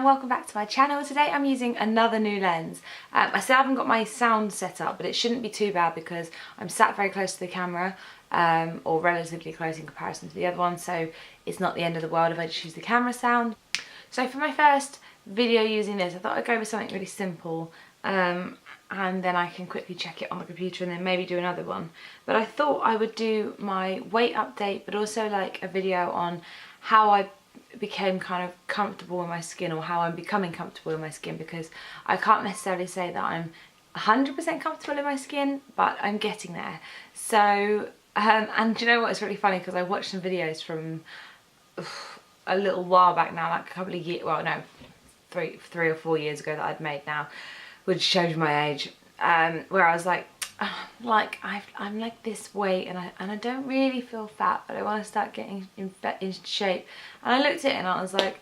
welcome back to my channel. Today I'm using another new lens. I still haven't got my sound set up, but it shouldn't be too bad because I'm sat very close to the camera, or relatively close in comparison to the other one, so it's not the end of the world if I just use the camera sound. So for my first video using this, I thought I'd go with something really simple, and then I can quickly check it on the computer and then maybe do another one. But I thought I would do my weight update, but also like a video on how I became kind of comfortable in my skin, or how I'm becoming comfortable in my skin, because I can't necessarily say that I'm 100% comfortable in my skin, but I'm getting there. So and do you know what, it's really funny because I watched some videos from a little while back now, like a couple of years, well no, three or 4 years ago that I'd made now, which shows my age, where I was like, I'm like this weight and I don't really feel fat, but I want to start getting in shape. And I looked at it and I was like,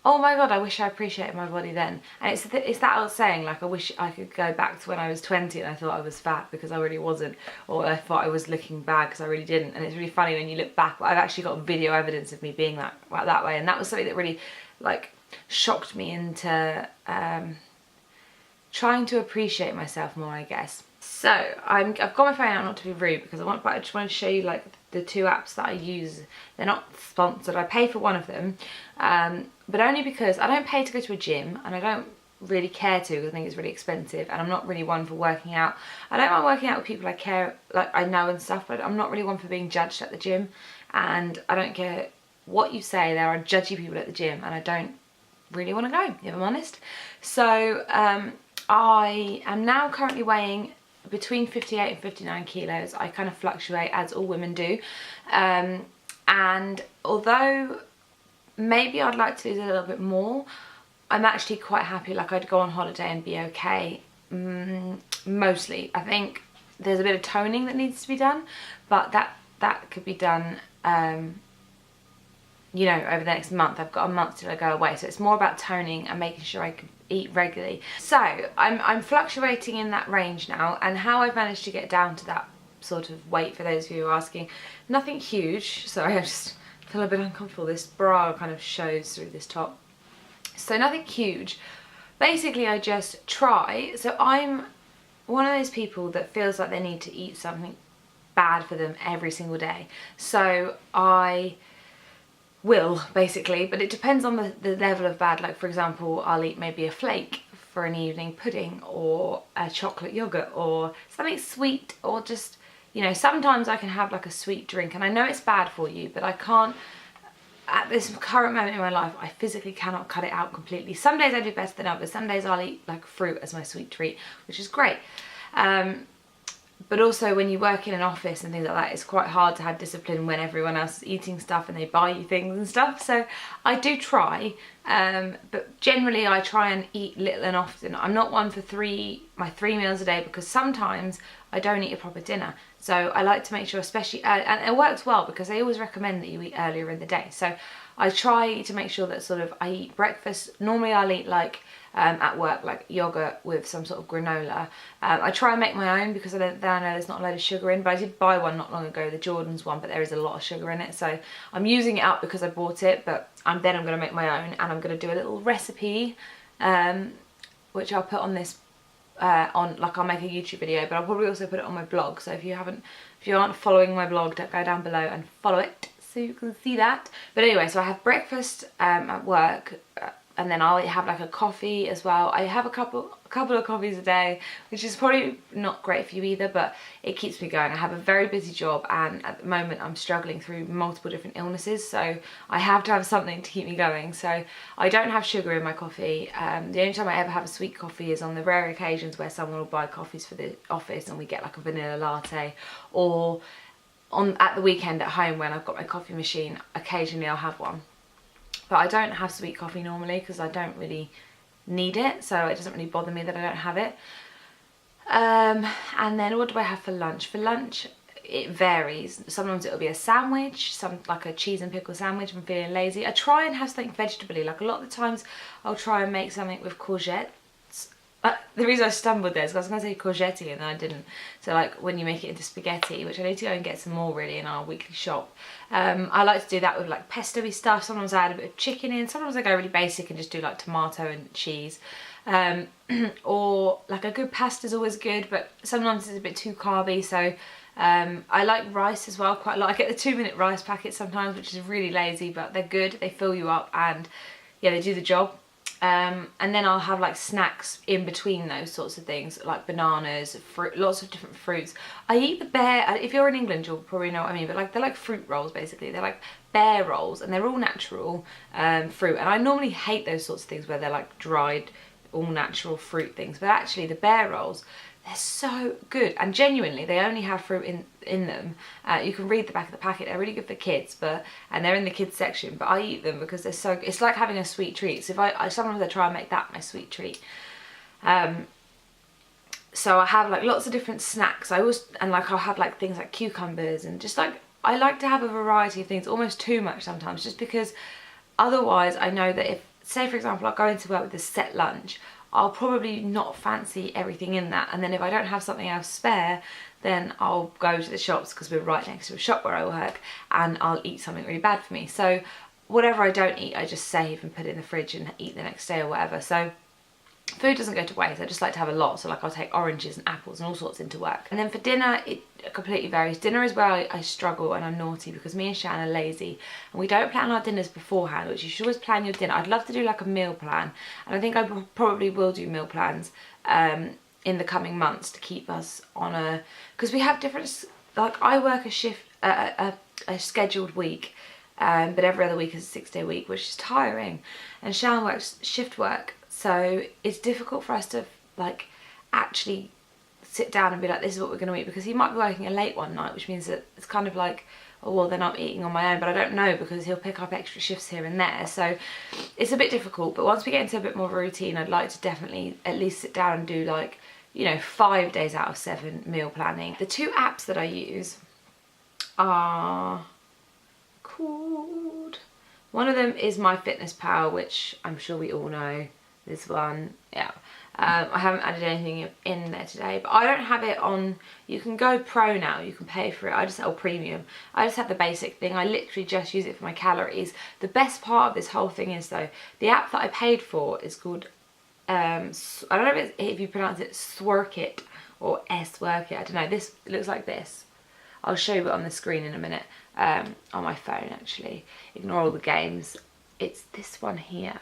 oh my god, I wish I appreciated my body then. And it's that old saying, like, I wish I could go back to when I was 20 and I thought I was fat because I really wasn't, or I thought I was looking bad because I really didn't. And it's really funny when you look back, but I've actually got video evidence of me being that way, and that was something that really like shocked me into trying to appreciate myself more, I guess. So I've got my phone out, not to be rude, because I just wanted to show you like the two apps that I use. They're not sponsored. I pay for one of them, but only because I don't pay to go to a gym, and I don't really care to, because I think it's really expensive, and I'm not really one for working out. I don't mind working out with people I know and stuff, but I'm not really one for being judged at the gym, and I don't care what you say. There are judgy people at the gym, and I don't really want to go, if I'm honest. So I am now currently weighing between 58 and 59 kilos. I kind of fluctuate, as all women do, and although maybe I'd like to lose a little bit more, I'm actually quite happy. Like, I'd go on holiday and be okay, mostly. I think there's a bit of toning that needs to be done, but that could be done you know, over the next month. I've got a month till I go away, so it's more about toning and making sure I can eat regularly. So I'm fluctuating in that range now, and how I've managed to get down to that sort of weight, for those of you who are asking, nothing huge. Sorry, I just feel a bit uncomfortable. This bra kind of shows through this top, so nothing huge. Basically, I just try. So I'm one of those people that feels like they need to eat something bad for them every single day. So I will, basically, but it depends on the level of bad. Like, for example, I'll eat maybe a flake for an evening pudding, or a chocolate yogurt, or something sweet, or just, you know, sometimes I can have like a sweet drink, and I know it's bad for you, but I can't, at this current moment in my life, I physically cannot cut it out completely. Some days I do better than others. Some days I'll eat like fruit as my sweet treat, which is great. But also when you work in an office and things like that, it's quite hard to have discipline when everyone else is eating stuff and they buy you things and stuff. So I do try, but generally I try and eat little and often. I'm not one for my three meals a day, because sometimes I don't eat a proper dinner. So I like to make sure, especially, and it works well because they always recommend that you eat earlier in the day. So I try to make sure that sort of I eat breakfast. Normally I'll eat like, at work, like yogurt with some sort of granola. I try and make my own because then I know there's not a load of sugar in, but I did buy one not long ago, the Jordan's one, but there is a lot of sugar in it, so I'm using it up because I bought it, but I'm going to make my own, and I'm going to do a little recipe, which I'll put on this, I'll make a YouTube video, but I'll probably also put it on my blog. So if you aren't following my blog, go down below and follow it so you can see that. But anyway, so I have breakfast at work, and then I'll have like a coffee as well. I have a couple of coffees a day, which is probably not great for you either, but it keeps me going. I have a very busy job, and at the moment I'm struggling through multiple different illnesses, so I have to have something to keep me going. So I don't have sugar in my coffee. The only time I ever have a sweet coffee is on the rare occasions where someone will buy coffees for the office and we get like a vanilla latte, or at the weekend at home when I've got my coffee machine, occasionally I'll have one. But I don't have sweet coffee normally because I don't really need it, so it doesn't really bother me that I don't have it. And then what do I have for lunch? For lunch, it varies. Sometimes it'll be a sandwich, like a cheese and pickle sandwich if I'm feeling lazy. I try and have something vegetable-y. Like, a lot of the times I'll try and make something with courgettes. The reason I stumbled there is because I was going to say courgette and then I didn't. So like when you make it into spaghetti, which I need to go and get some more really in our weekly shop. I like to do that with like pesto-y stuff. Sometimes I add a bit of chicken in. Sometimes I go really basic and just do like tomato and cheese. Or like a good pasta is always good, but sometimes it's a bit too carby. So I like rice as well quite a lot. I get the 2-minute rice packets sometimes, which is really lazy, but they're good. They fill you up and yeah, they do the job. And then I'll have like snacks in between those sorts of things, like bananas, fruit, lots of different fruits. I eat the bear, if you're in England you'll probably know what I mean, but like they're like fruit rolls basically. They're like bear rolls and they're all natural fruit. And I normally hate those sorts of things where they're like dried, all natural fruit things, but actually the bear rolls, they're so good, and genuinely they only have fruit in them. You can read the back of the packet. They're really good for kids, and they're in the kids section, but I eat them because they're so, it's like having a sweet treat. So if I sometimes I try and make that my sweet treat. So I have like lots of different snacks. I'll have like things like cucumbers and just like, I like to have a variety of things, almost too much sometimes, just because otherwise I know that if, say for example, I go into work with a set lunch, I'll probably not fancy everything in that, and then if I don't have something else spare, then I'll go to the shops, because we're right next to a shop where I work, and I'll eat something really bad for me. So whatever I don't eat, I just save and put it in the fridge and eat the next day or whatever. So food doesn't go to waste. I just like to have a lot. So like I'll take oranges and apples and all sorts into work. And then for dinner, it completely varies. Dinner is where I struggle and I'm naughty, because me and Shan are lazy and we don't plan our dinners beforehand, which you should always plan your dinner. I'd love to do like a meal plan, and I think I probably will do meal plans in the coming months to keep us on a, because we have different, like I work a shift, a scheduled week, but every other week is a 6-day week, which is tiring, and Shan works shift work. So it's difficult for us to like actually sit down and be like, this is what we're going to eat, because he might be working a late one night, which means that it's kind of like, oh well, then I'm eating on my own, but I don't know, because he'll pick up extra shifts here and there. So it's a bit difficult, but once we get into a bit more of a routine, I'd like to definitely at least sit down and do like, you know, 5 days out of 7 meal planning. The 2 apps that I use are called, one of them is MyFitnessPal, which I'm sure we all know. This one, yeah. I haven't added anything in there today, but I don't have it on, you can go pro now, you can pay for it, or premium. I just have the basic thing. I literally just use it for my calories. The best part of this whole thing is though, the app that I paid for is called, I don't know if you pronounce it Sworkit or S-Workit, I don't know. This, it looks like this. I'll show you it on the screen in a minute, on my phone actually. Ignore all the games. It's this one here.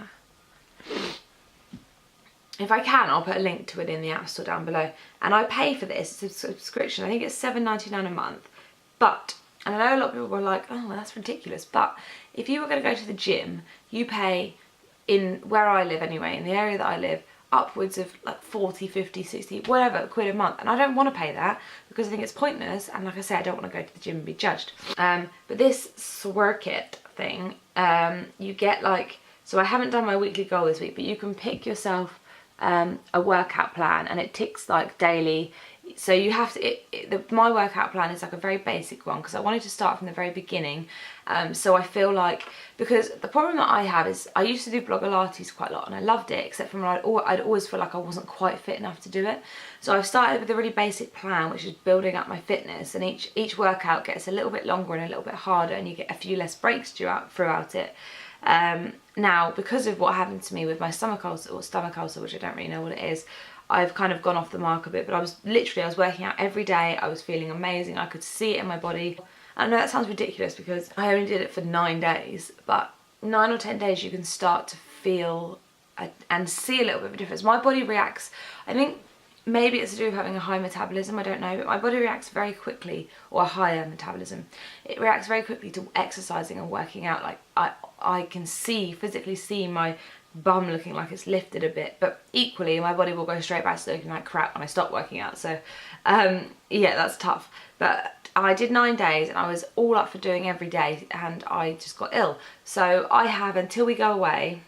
If I can, I'll put a link to it in the App Store down below. And I pay for this, it's a subscription. I think it's $7.99 a month. But, and I know a lot of people were like, oh, well, that's ridiculous. But if you were going to go to the gym, you pay, in where I live anyway, in the area that I live, upwards of like 40, 50, 60, whatever, quid a month. And I don't want to pay that because I think it's pointless. And like I said, I don't want to go to the gym and be judged. But this Sworkit thing, you get like, so I haven't done my weekly goal this week, but you can pick yourself a workout plan, and it ticks like daily. So you have to, my workout plan is like a very basic one, because I wanted to start from the very beginning. So I feel like, because the problem that I have is I used to do Blogilates quite a lot and I loved it, except for I'd always feel like I wasn't quite fit enough to do it. So I've started with a really basic plan, which is building up my fitness, and each workout gets a little bit longer and a little bit harder, and you get a few less breaks throughout it. Now, because of what happened to me with my stomach ulcer, which I don't really know what it is, I've kind of gone off the mark a bit, but I was working out every day. I was feeling amazing. I could see it in my body. I know that sounds ridiculous because I only did it for 9 days, but 9 or 10 days you can start to feel and see a little bit of a difference. My body reacts, I think maybe it's to do with having a high metabolism, I don't know, but my body reacts very quickly, or a higher metabolism. It reacts very quickly to exercising and working out. Like I can physically see my bum looking like it's lifted a bit, but equally my body will go straight back to looking like crap when I stop working out. So yeah, that's tough. But I did 9 days and I was all up for doing every day, and I just got ill. So I have, until we go away,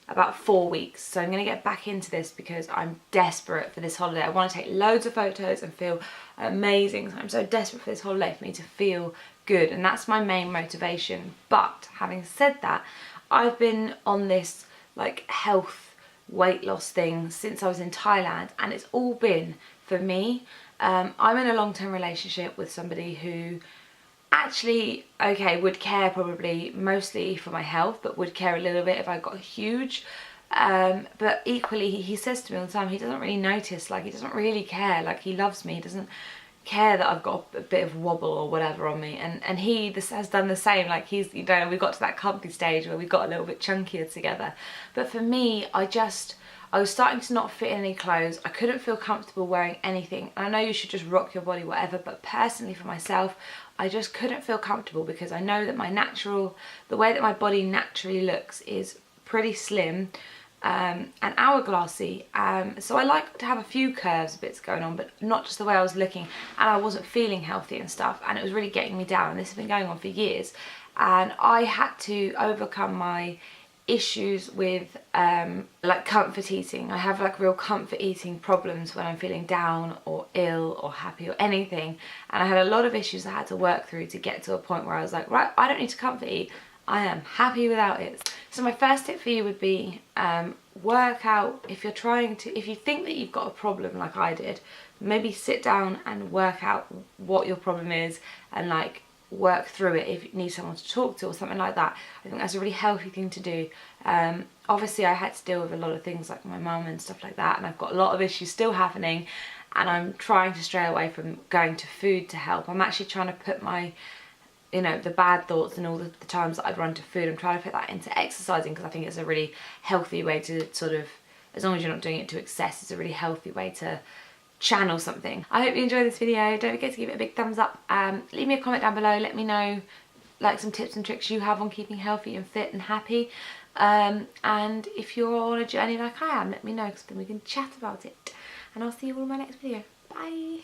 about 4 weeks. So I'm going to get back into this because I'm desperate for this holiday. I want to take loads of photos and feel amazing. So I'm so desperate for this holiday for me to feel good, and that's my main motivation. But having said that, I've been on this like health weight loss things since I was in Thailand, and it's all been for me. I'm in a long-term relationship with somebody who actually, okay, would care probably mostly for my health, but would care a little bit if I got huge. But equally, he says to me all the time, he doesn't really notice, like he doesn't really care, like he loves me, he doesn't care that I've got a bit of wobble or whatever on me, and he has done the same. Like he's, you know, we got to that comfy stage where we got a little bit chunkier together. But for me, I was starting to not fit in any clothes. I couldn't feel comfortable wearing anything. I know you should just rock your body, whatever, but personally for myself, I just couldn't feel comfortable because I know that the way that my body naturally looks is pretty slim and hourglassy. So I like to have a few curves bits going on, but not just the way I was looking, and I wasn't feeling healthy and stuff, and it was really getting me down, and this has been going on for years. And I had to overcome my issues with like comfort eating. I have like real comfort eating problems when I'm feeling down or ill or happy or anything, and I had a lot of issues I had to work through to get to a point where I was like, right, I don't need to comfort eat, I am happy without it. So my first tip for you would be work out. If you think that you've got a problem like I did, maybe sit down and work out what your problem is and like work through it if you need someone to talk to or something like that. I think that's a really healthy thing to do. Obviously I had to deal with a lot of things like my mum and stuff like that, and I've got a lot of issues still happening, and I'm trying to stray away from going to food to help. I'm actually trying to put my, you know, the bad thoughts and all the times that I'd run to food, I'm trying to put that into exercising, because I think it's a really healthy way to sort of, as long as you're not doing it to excess, it's a really healthy way to channel something. I hope you enjoyed this video. Don't forget to give it a big thumbs up. Leave me a comment down below, let me know like some tips and tricks you have on keeping healthy and fit and happy. And if you're on a journey like I am, let me know, because then we can chat about it. And I'll see you all in my next video. Bye.